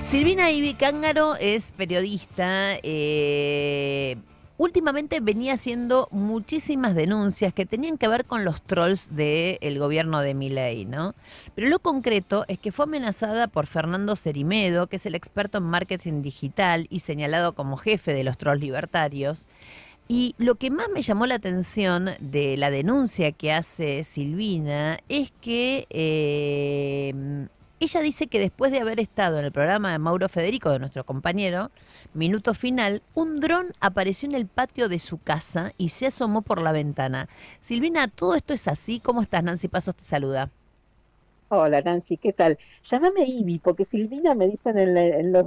Silvina Ibi Cángaro es periodista. Últimamente venía haciendo muchísimas denuncias que tenían que ver con los trolls del gobierno de Milei, ¿no? Pero lo concreto es que fue amenazada por Fernando Cerimedo, que es el experto en marketing digital y señalado como jefe de los trolls libertarios. Y lo que más me llamó la atención de la denuncia que hace Silvina es que ella dice que después de haber estado en el programa de Mauro Federico, de nuestro compañero, Minuto Final, un dron apareció en el patio de su casa y se asomó por la ventana. Silvina, ¿todo esto es así? ¿Cómo estás? Nancy Pasos te saluda. Hola Nancy, ¿qué tal? Llámame Ivy, porque Silvina me dicen en los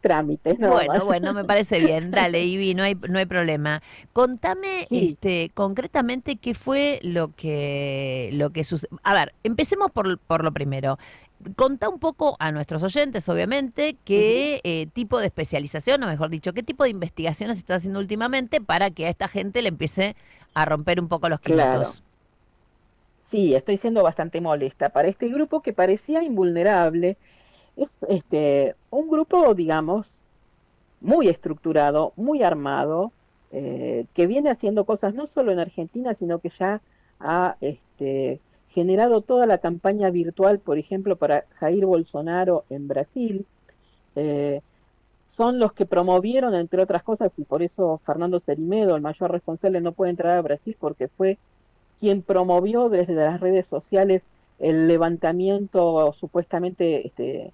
trámites, nada Bueno, más. bueno, me parece bien. Dale, Ivy, no hay problema. Contame, Sí, concretamente qué fue lo que sucedió. A ver, empecemos por lo primero. Contá un poco a nuestros oyentes, obviamente, ujú, qué tipo de especialización, o mejor dicho, qué tipo de investigaciones está haciendo últimamente para que a esta gente le empiece a romper un poco los claro. quinotos. Sí, estoy siendo bastante molesta. Para este grupo que parecía invulnerable, es un grupo, digamos, muy estructurado, muy armado, que viene haciendo cosas no solo en Argentina, sino que ya ha generado toda la campaña virtual, por ejemplo, para Jair Bolsonaro en Brasil. Eh, Son los que promovieron, entre otras cosas, y por eso Fernando Cerimedo, el mayor responsable, no puede entrar a Brasil porque fue quien promovió desde las redes sociales el levantamiento supuestamente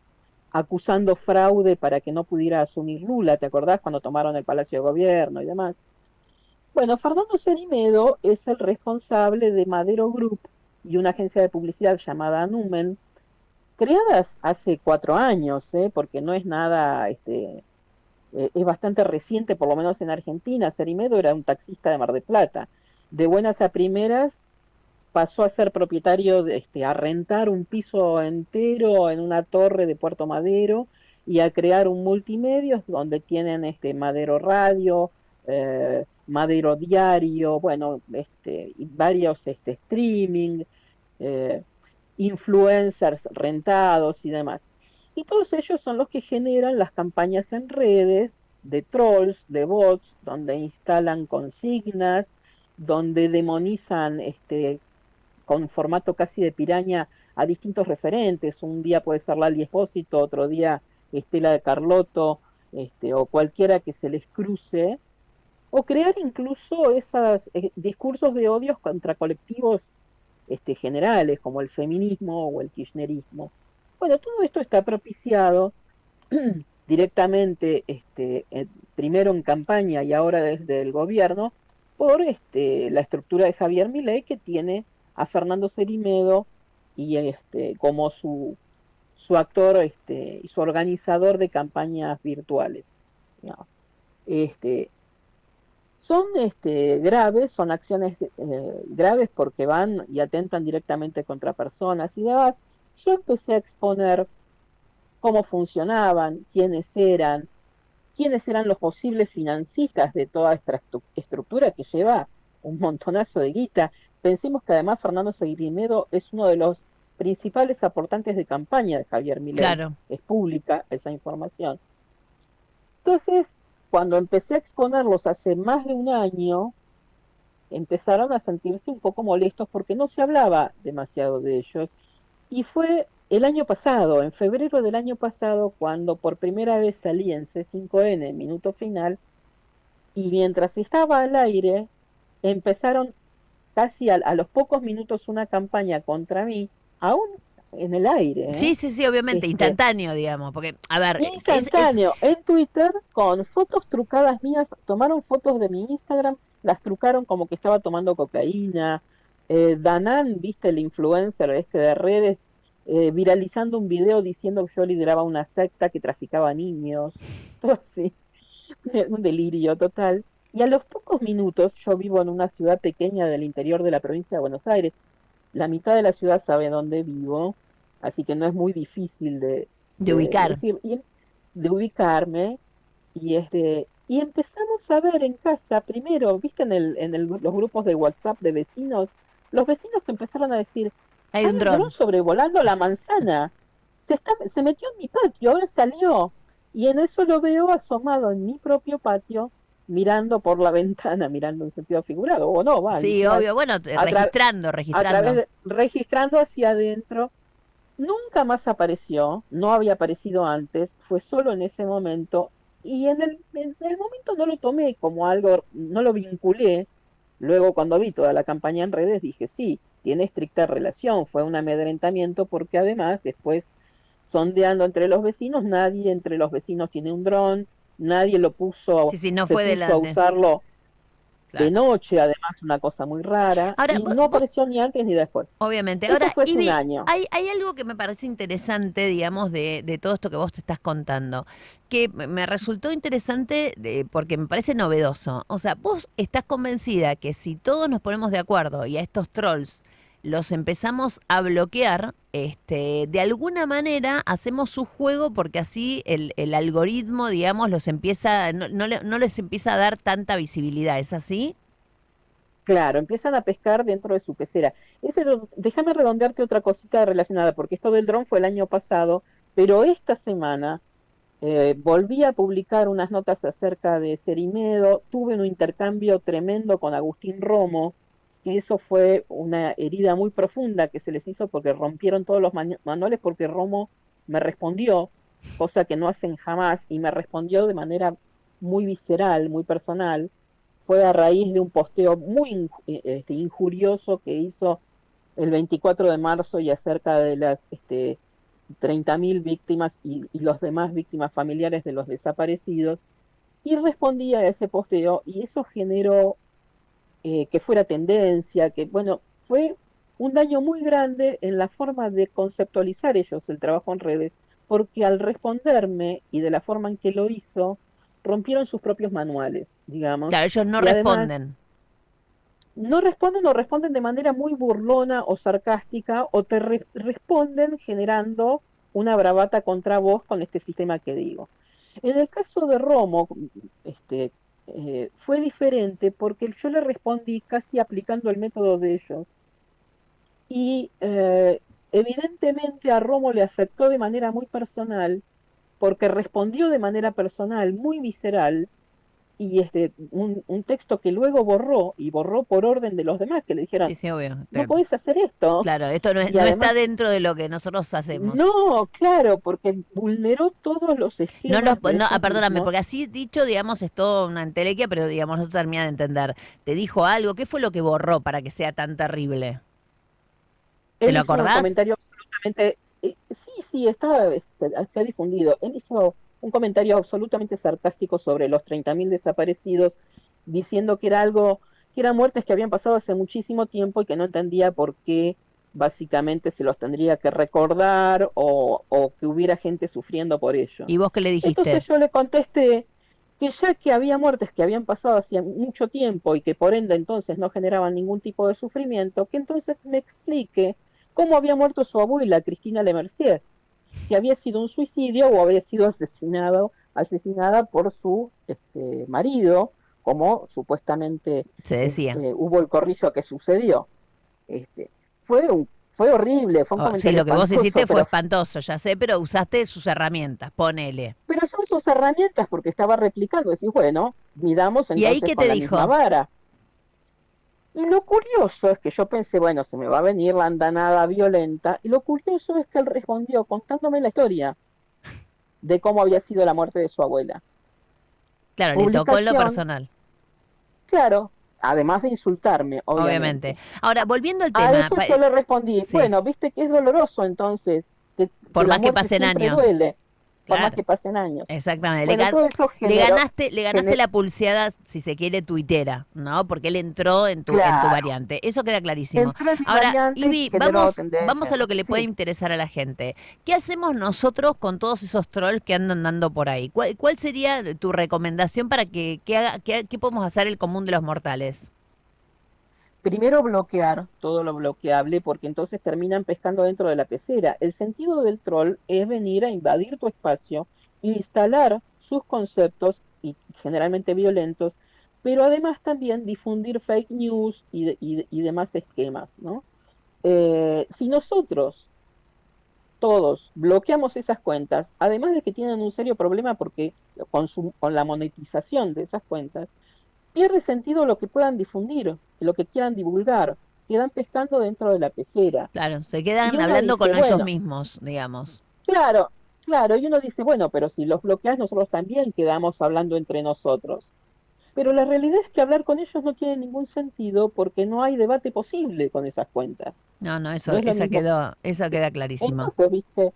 acusando fraude para que no pudiera asumir Lula, ¿te acordás cuando tomaron el Palacio de Gobierno y demás? Bueno, Fernando Cerimedo es el responsable de Madero Group y una agencia de publicidad llamada Numen, creadas hace 4 años, porque no es nada es bastante reciente, por lo menos en Argentina. Cerimedo era un taxista de Mar del Plata. De buenas a primeras pasó a ser propietario, a rentar un piso entero en una torre de Puerto Madero y a crear un multimedios donde tienen Madero Radio, Madero Diario, bueno, y varios streaming, eh, influencers rentados y demás. Y todos ellos son los que generan las campañas en redes de trolls, de bots, donde instalan consignas, donde demonizan con formato casi de piraña a distintos referentes. Un día puede ser Lali Espósito, otro día Estela de Carlotto, o cualquiera que se les cruce, o crear incluso esos discursos de odios contra colectivos generales como el feminismo o el kirchnerismo. Bueno, todo esto está propiciado directamente, primero en campaña y ahora desde el gobierno, por la estructura de Javier Milei, que tiene a Fernando Cerimedo y como su actor y su organizador de campañas virtuales, ¿no? Este, Son graves, son acciones graves porque van y atentan directamente contra personas y demás. Yo empecé a exponer cómo funcionaban, quiénes eran los posibles financistas de toda esta estructura que lleva un montonazo de guita. Pensemos que además Fernando Seguirimedo es uno de los principales aportantes de campaña de Javier Milei. Claro. Es pública esa información. Entonces, cuando empecé a exponerlos hace más de un año, empezaron a sentirse un poco molestos porque no se hablaba demasiado de ellos. Y fue el año pasado, en febrero del año pasado, cuando por primera vez salí en C5N, Minuto Final, y mientras estaba al aire, empezaron casi a los pocos minutos una campaña contra mí, aún en el aire, Sí, sí, sí, obviamente, este, instantáneo, digamos, porque, a ver, es instantáneo, en Twitter, con fotos trucadas mías, tomaron fotos de mi Instagram, las trucaron como que estaba tomando cocaína. Danan, viste, el influencer de redes, viralizando un video diciendo que yo lideraba una secta que traficaba niños, todo así, un delirio total. Y a los pocos minutos, yo vivo en una ciudad pequeña del interior de la provincia de Buenos Aires, la mitad de la ciudad sabe dónde vivo, así que no es muy difícil de ubicar. decir, de ubicarme, y empezamos a ver en casa, primero, viste los grupos de WhatsApp de vecinos, los vecinos que empezaron a decir, Hay hay un un dron dron. sobrevolando la manzana, se metió en mi patio, ahora salió. Y en eso lo veo asomado en mi propio patio, mirando por la ventana, mirando en sentido figurado, o no, va, Sí, literal, obvio. Bueno, a, tra- registrando, a través registrando. de, registrando hacia adentro. Nunca más apareció, no había aparecido antes, fue solo en ese momento, y en el momento no lo tomé como algo, no lo vinculé. Luego cuando vi toda la campaña en redes dije, sí, tiene estricta relación, fue un amedrentamiento porque además después sondeando entre los vecinos, nadie entre los vecinos tiene un dron, nadie Sí, sí, no se fue puso a delante. usarlo de Claro. noche, además una cosa muy rara, Ahora, y no apareció ni antes ni después. obviamente. Eso Ahora, fue hace un Ivy, año. hay algo que me parece interesante, digamos, de todo esto que vos te estás contando, que me resultó interesante porque me parece novedoso. O sea, vos estás convencida que si todos nos ponemos de acuerdo y a estos trolls los empezamos a bloquear, de alguna manera hacemos su juego porque así el algoritmo, digamos, los empieza, no les empieza a dar tanta visibilidad. ¿Es así? Claro, empiezan a pescar dentro de su pecera. Déjame redondearte otra cosita relacionada, porque esto del dron fue el año pasado, pero esta semana volví a publicar unas notas acerca de Cerimedo, tuve un intercambio tremendo con Agustín Romo, que eso fue una herida muy profunda que se les hizo porque rompieron todos los manuales porque Romo me respondió, cosa que no hacen jamás, y me respondió de manera muy visceral, muy personal. Fue a raíz de un posteo muy injurioso que hizo el 24 de marzo y acerca de las 30.000 víctimas y los demás víctimas familiares de los desaparecidos. Y respondía a ese posteo y eso generó que fuera tendencia, que bueno, fue un daño muy grande en la forma de conceptualizar ellos el trabajo en redes, porque al responderme y de la forma en que lo hizo, rompieron sus propios manuales, digamos, Claro, ellos no y además responden. no responden o responden de manera muy burlona o sarcástica o te responden generando una bravata contra vos con este sistema que digo. En el caso de Romo, este, fue diferente porque yo le respondí casi aplicando el método de ellos y evidentemente a Romo le afectó de manera muy personal porque respondió de manera personal, muy visceral, y un texto que luego borró y borró por orden de los demás que le dijeron, Sí, sí, obvio. no podés hacer esto. Claro, esto Y no está además, dentro de lo que nosotros hacemos. no, claro, porque vulneró todos los No esquemas de ellos perdóname, mismos. porque así dicho, digamos, es todo una entelequia, pero digamos, no termina de entender. ¿Te dijo algo? ¿Qué fue lo que borró para que sea tan terrible? ¿Te Él lo hizo un acordás? comentario absolutamente, sí, sí, está, se ha difundido. Él hizo un comentario absolutamente sarcástico sobre los 30.000 desaparecidos, diciendo que era algo, que eran muertes que habían pasado hace muchísimo tiempo y que no entendía por qué básicamente se los tendría que recordar o que hubiera gente sufriendo por ello. ¿Y vos qué le dijiste? Entonces yo le contesté que ya que había muertes que habían pasado hacía mucho tiempo y que por ende entonces no generaban ningún tipo de sufrimiento, que entonces me explique cómo había muerto su abuela, Cristina Lemercier, si había sido un suicidio o había sido asesinada por su marido, como supuestamente Se decía. hubo el corrillo que sucedió. Este, fue horrible, fue un Sí, comentario lo que vos espantoso, hiciste fue espantoso, ya sé, pero usaste sus herramientas, ponele. pero son sus herramientas porque estaba replicando. Decís, bueno, midamos ¿Y ahí entonces qué con te la misma dijo? vara. Y lo curioso es que yo pensé, bueno, se me va a venir la andanada violenta. Y lo curioso es que él respondió contándome la historia de cómo había sido la muerte de su abuela. Claro, le tocó en lo Publicación, personal, claro, además de insultarme, obviamente. obviamente. Ahora, volviendo al A tema, eso yo le respondí, sí, bueno, viste que es doloroso entonces, que por la más que muerte pasen siempre años, duele, por más claro. que pasen años. Exactamente. Bueno, todo eso Le ganaste la pulseada, si se quiere, tuitera, ¿no? Porque él entró en tu claro, variante. Eso queda clarísimo. entró en mi Ahora, variante y Ivy, generó vamos a tendencia. lo que le puede Sí, interesar a la gente. ¿Qué hacemos nosotros con todos esos trolls que andan dando por ahí? ¿Cuál sería tu recomendación para qué podemos hacer el común de los mortales? primero bloquear todo lo bloqueable porque entonces terminan pescando dentro de la pecera. El sentido del troll es venir a invadir tu espacio, instalar sus conceptos y generalmente violentos, pero además también difundir fake news y demás esquemas, ¿no? Si nosotros todos bloqueamos esas cuentas, además de que tienen un serio problema porque con la monetización de esas cuentas, pierde sentido lo que puedan difundir, lo que quieran divulgar, quedan pescando dentro de la pecera. Claro, se Y quedan uno hablando con dice, ellos bueno, mismos, digamos. claro, claro, y uno dice, bueno, pero si los bloqueas nosotros también quedamos hablando entre nosotros. Pero la realidad es que hablar con ellos no tiene ningún sentido porque no hay debate posible con esas cuentas. No, no, No es lo mismo. eso queda clarísimo. Entonces, viste,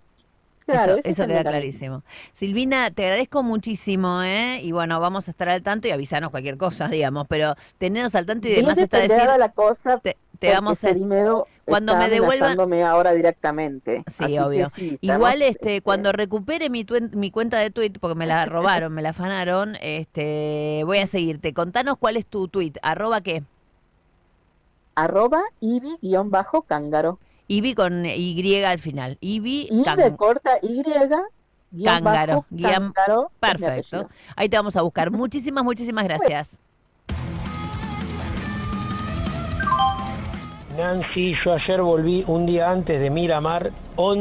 claro, ese es Eso el queda mecanismo. clarísimo. Silvina, te agradezco muchísimo, ¿eh? Y bueno, vamos a estar al tanto y avisarnos cualquier cosa, digamos, pero tenernos al tanto y Bien demás está decir, deteriorada la cosa te porque vamos a, Cerimedo cuando está me devuelvan, amenazándome ahora directamente. sí, Así que obvio. sí, estamos, Igual, cuando recupere mi cuenta de Twitter, porque me la robaron, me la afanaron, voy a seguirte. Contanos cuál es tu tweet, ¿qué? @ibi_cángaro. Ibi con Y al final. Y de corta Y, guión Cángaro, bajo, guión, cángaro, es mi perfecto. apellido. Ahí te vamos a buscar. Muchísimas, muchísimas gracias. Nancy, yo ayer volví un día antes de Miramar, 11